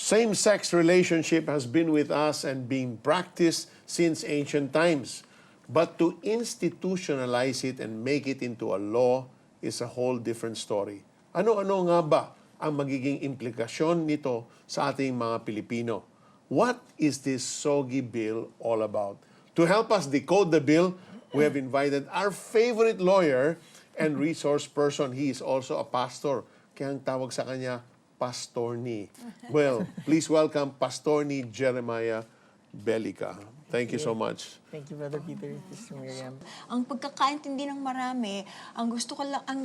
Same-sex relationship has been with us and being practiced since ancient times. But to institutionalize it and make it into a law is a whole different story. Ano-ano nga ba ang magiging implikasyon nito sa ating mga Pilipino? What is this SOGI bill all about? To help us decode the bill, we have invited our favorite lawyer and resource person. He is also a pastor. Kaya ang tawag sa kanya, Pastorni. Well, please welcome Pastorni Jeremiah Belgica. Thank you so much. Thank you, Brother Peter, Sister Miriam. Ang pagkakaintindi ng marami, ang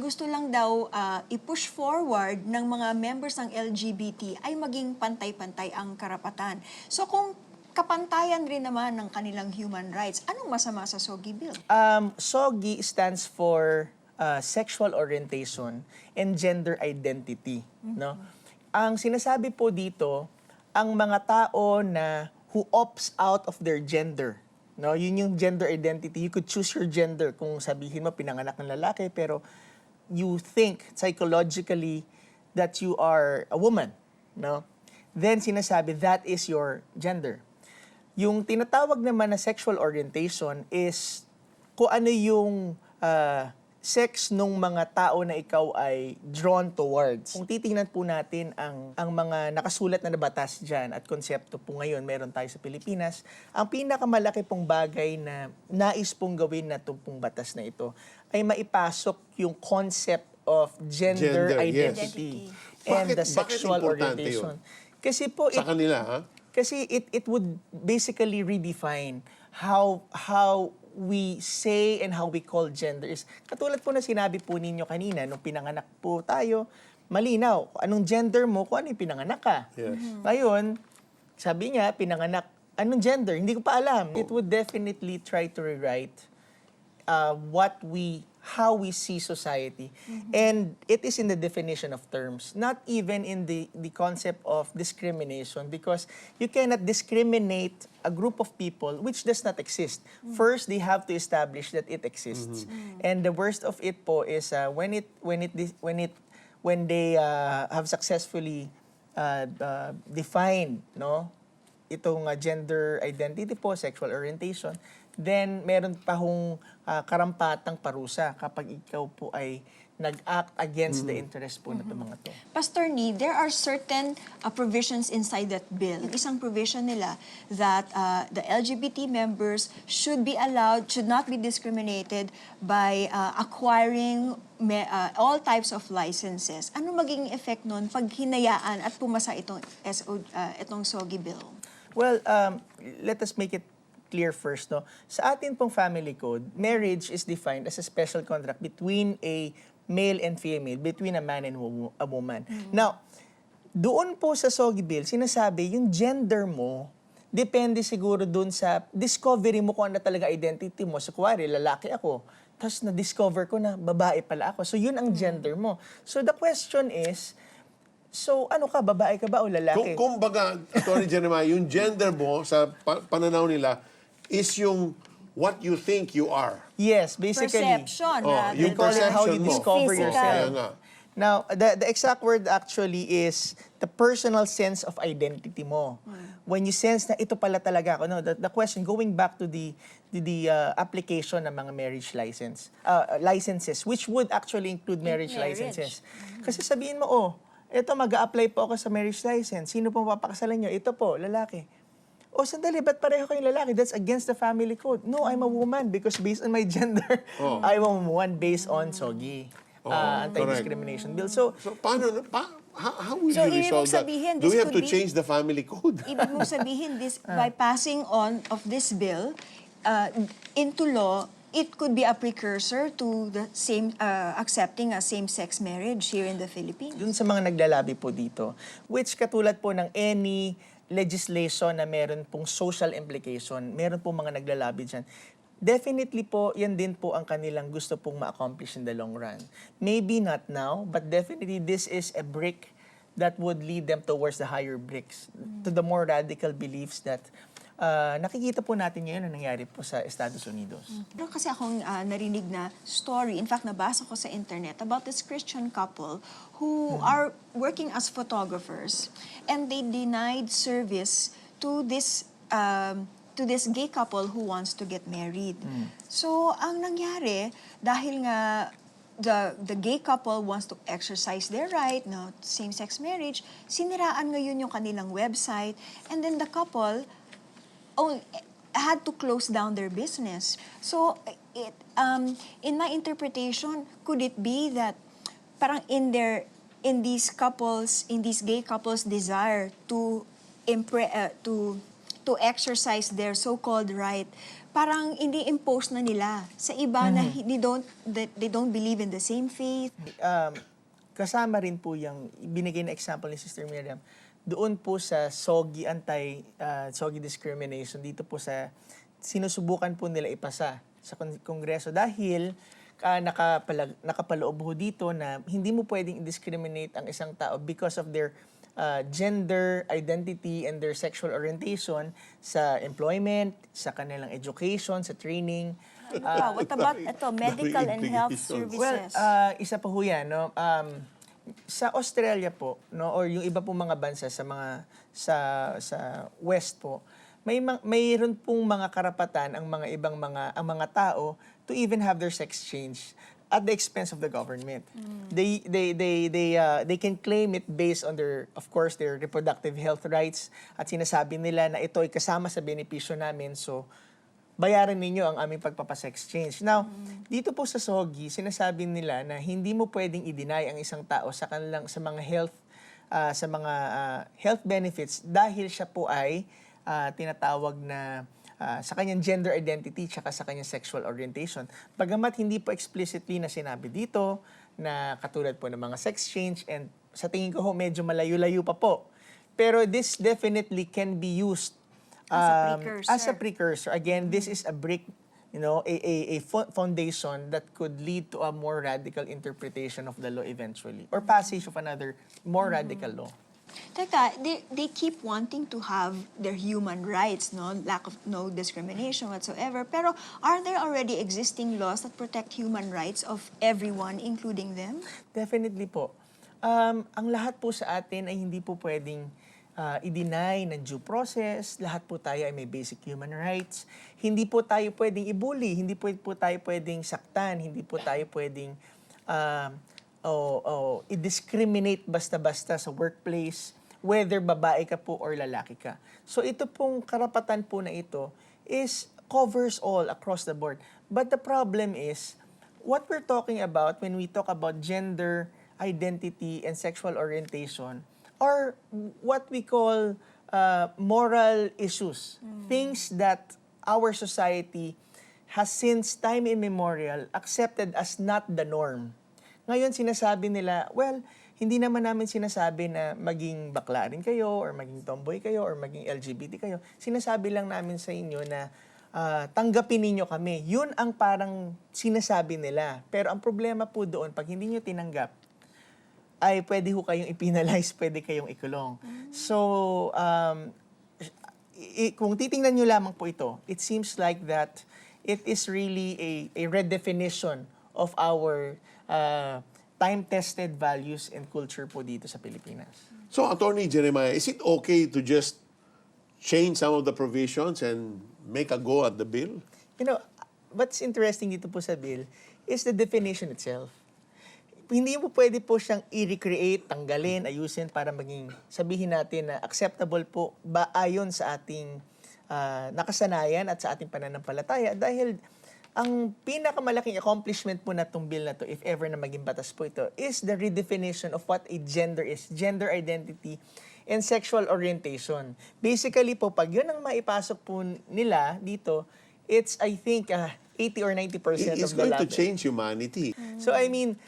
gusto lang daw i-push forward ng mga members ng LGBT ay maging pantay-pantay ang karapatan. So kung kapantayan rin naman ng kanilang human rights, anong masama sa SOGI bill? SOGI stands for sexual orientation and gender identity. No? Ang sinasabi po dito, ang mga tao na who opts out of their gender. No, yun yung gender identity. You could choose your gender kung sabihin mo pinanganak ng lalaki pero you think psychologically that you are a woman, no? Then sinasabi that is your gender. Yung tinatawag naman na sexual orientation is kung ano yung sex nung mga tao na ikaw ay drawn towards. Kung titingnan po natin ang mga nakasulat na batas dyan at konsepto po ngayon, meron tayo sa Pilipinas, ang pinakamalaki pong bagay na nais pong gawin na itong pong batas na ito ay maipasok yung concept of gender identity and the sexual orientation. Kasi po, sa kanila, ha? Kasi it would basically redefine how we say and how we call gender is katulad po na sinabi po ninyo kanina nung pinanganak po tayo, malinaw anong gender mo kung ano yung pinanganak ka. Yes. Ngayon, sabi niya pinanganak anong gender, hindi ko pa alam. It would definitely try to rewrite how we see society. And it is in the definition of terms, not even in the concept of discrimination, because you cannot discriminate a group of people which does not exist. First, they have to establish that it exists. And the worst of it po is when they have successfully defined, no, itong gender identity po, sexual orientation, then meron pa hong karampatang parusa kapag ikaw po ay nag-act against the interest po na itong mga to. Pastor Nee, there are certain provisions inside that bill. Isang provision nila that the LGBT members should not be discriminated by acquiring all types of licenses. Ano magiging effect nun pag hinayaan at pumasa itong SOGI bill? Well, let us make it clear first, no? Sa atin pong family code, marriage is defined as a special contract between a male and female, between a man and a woman. Now, doon po sa SOGI bill, sinasabi, yung gender mo, depende siguro doon sa discovery mo kung ano talaga identity mo. So, kuwari, lalaki ako, tapos na-discover ko na babae pala ako. So, yun ang gender mo. So, the question is, so, ano ka, babae ka ba o lalaki? Kung baga, Atty. Jeremiah, yung gender mo sa pananaw nila is yung what you think you are. Yes, basically. Perception. Yung Call it how you perception mo. discover Physical. yourself. Kaya nga. Now, the exact word actually is the personal sense of identity mo. When you sense na ito pala talaga ako. No, the question, going back to the application ng mga marriage licenses, which would actually include marriage licenses. Kasi sabihin mo, ito mag-a-apply po ako sa marriage license. Sino pong papakasalan nyo? Ito po, lalaki. O sandali, ba't pareho kayong lalaki? That's against the family code. No, I'm a woman because based on my gender, I'm a woman based on SOGI, anti-discrimination bill. So paano, how will So, you resolve that? sabihin, Do we this have to could be- change the family code? Ibig mong sabihin, by passing on of this bill into law, it could be a precursor to the same accepting a same-sex marriage here in the Philippines. dun sa mga naglalabi po dito, which katulad po ng any legislation na meron pong social implication, meron pong mga naglalabi dyan. Definitely po, yan din po ang kanilang gusto pong ma-accomplish in the long run. Maybe not now, but definitely this is a brick that would lead them towards the higher bricks, to the more radical beliefs that nakikita po natin ngayon na nangyari po sa Estados Unidos. Pero kasi akong narinig na story, in fact, nabasa ko sa internet about this Christian couple who are working as photographers and they denied service to this gay couple who wants to get married. So, ang nangyari, dahil nga the gay couple wants to exercise their right, no, same-sex marriage, siniraan ngayon yung kanilang website, and then the couple had to close down their business. So, in my interpretation, could it be that parang in these gay couples' desire to exercise their so-called right, parang ini-impose na nila sa iba na they don't believe in the same faith. Kasama rin po yung binigay na example ni Sister Miriam doon po sa SOGI, anti-SOGI discrimination, dito po sa sinusubukan po nila ipasa sa Kongreso dahil nakapaloob ho dito na hindi mo pwedeng i-discriminate ang isang tao because of their gender identity and their sexual orientation sa employment, sa kanilang education, sa training. What about medical and health services? Well, isa pa ho yan, no? Sa Australia po, no, or yung iba pong mga bansa sa mga sa West po, mayroon pong mga karapatan ang mga ibang mga tao to even have their sex change at the expense of the government. They can claim it based on their reproductive health rights, at sinasabi nila na ito ay kasama sa benepisyo namin, so bayaran ninyo ang aming pagpapasex change. Now, dito po sa SOGI, sinasabi nila na hindi mo pwedeng i-deny ang isang tao sa mga health benefits dahil siya po ay tinatawag na sa kanyang gender identity tsaka sa kanyang sexual orientation. Bagamat hindi po explicitly na sinabi dito na katulad po ng mga sex change, and sa tingin ko medyo malayo-layo pa po. Pero this definitely can be used as a precursor. Again, this is a brick, a foundation that could lead to a more radical interpretation of the law eventually, or passage of another more radical law. Teka, they keep wanting to have their human rights, no discrimination whatsoever. Pero are there already existing laws that protect human rights of everyone, including them? Definitely po. Ang lahat po sa atin ay hindi po pwedeng i-deny ng due process. Lahat po tayo ay may basic human rights. Hindi po tayo pwedeng i-bully, hindi po tayo pwedeng saktan, hindi po tayo pwedeng i-discriminate basta-basta sa workplace, whether babae ka po or lalaki ka. So ito pong karapatan po na ito covers all across the board. But the problem is, what we're talking about when we talk about gender identity and sexual orientation are what we call moral issues. Things that our society has since time immemorial accepted as not the norm. Ngayon sinasabi nila, well, hindi naman namin sinasabi na maging bakla rin kayo or maging tomboy kayo or maging LGBT kayo. Sinasabi lang namin sa inyo na tanggapin ninyo kami. Yun ang parang sinasabi nila. Pero ang problema po doon, pag hindi nyo tinanggap, ay pwede ho kayong i-penalize, pwede kayong ikulong. So, kung titingnan nyo lamang po ito, it seems like that it is really a redefinition of our time-tested values and culture po dito sa Pilipinas. So, Attorney Jeremiah, is it okay to just change some of the provisions and make a go at the bill? What's interesting dito po sa bill is the definition itself. Hindi mo pwede po siyang i-recreate, tanggalin, ayusin para maging sabihin natin na acceptable po ba ayon sa ating nakasanayan at sa ating pananampalataya, dahil ang pinakamalaking accomplishment po na itong bill na to, if ever na maging batas po ito, is the redefinition of what a gender is, gender identity and sexual orientation. Basically po, pag yun ang maipasok po nila dito, it's, I think, 80 or 90% of the law. It's going to change humanity. So, I mean,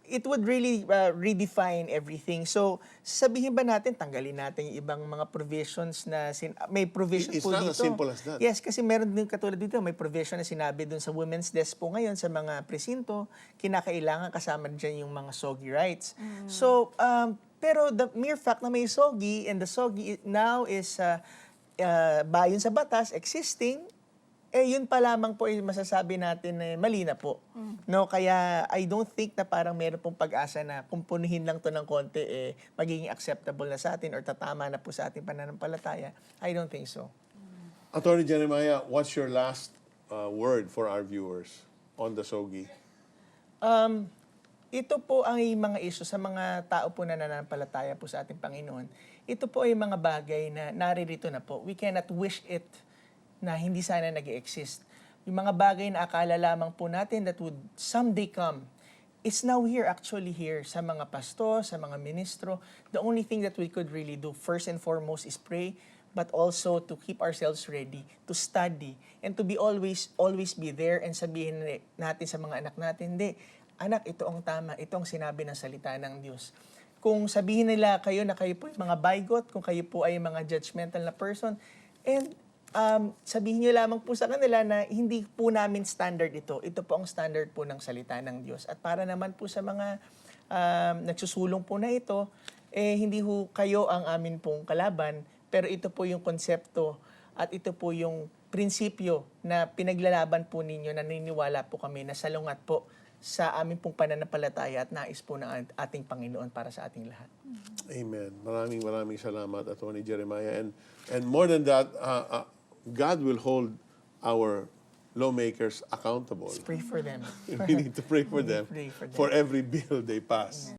it would really redefine everything. So, sabihin ba natin, tanggalin natin yung ibang mga provisions na may provision It's po not dito. as simple as that. Yes, kasi meron din katulad dito, may provision na sinabi dun sa women's desk po ngayon sa mga presinto, kinakailangan kasama dyan yung mga SOGI rights. So, pero the mere fact na may SOGI, and the SOGI now is bayon sa batas, existing, yun pa lamang po yung masasabi natin na mali na po. No, kaya I don't think na parang meron pong pag-asa na kung punuhin lang to ng konti, magiging acceptable na sa atin or tatama na po sa ating pananampalataya. I don't think so. Attorney Jeremiah, what's your last word for our viewers on the SOGI? Ito po ang mga issue sa mga tao po na nananampalataya po sa ating Panginoon. Ito po ay mga bagay na naririto na po. We cannot wish it na hindi sana nag-exist. Yung mga bagay na akala lamang po natin that would someday come, it's now here, actually here, sa mga pastor, sa mga ministro. The only thing that we could really do, first and foremost, is pray, but also to keep ourselves ready, to study, and to be always be there and sabihin natin sa mga anak natin, hindi, anak, ito ang tama, ito ang sinabi ng salita ng Diyos. Kung sabihin nila kayo na kayo po ay mga bigot, kung kayo po ay mga judgmental na person, and sabihin nyo lamang po sa kanila na hindi po namin standard ito. Ito po ang standard po ng salita ng Diyos. At para naman po sa mga nagsusulong po na ito, hindi ho kayo ang amin pong kalaban, pero ito po yung konsepto at ito po yung prinsipyo na pinaglalaban po ninyo, na naniniwala po kami na salungat po sa amin pong pananampalataya at nais po ng ating Panginoon para sa ating lahat. Amen. Maraming salamat, Atty. Jeremiah. And more than that, God will hold our lawmakers accountable. Let's pray for them. We need to pray for them Pray for them. for every bill they pass.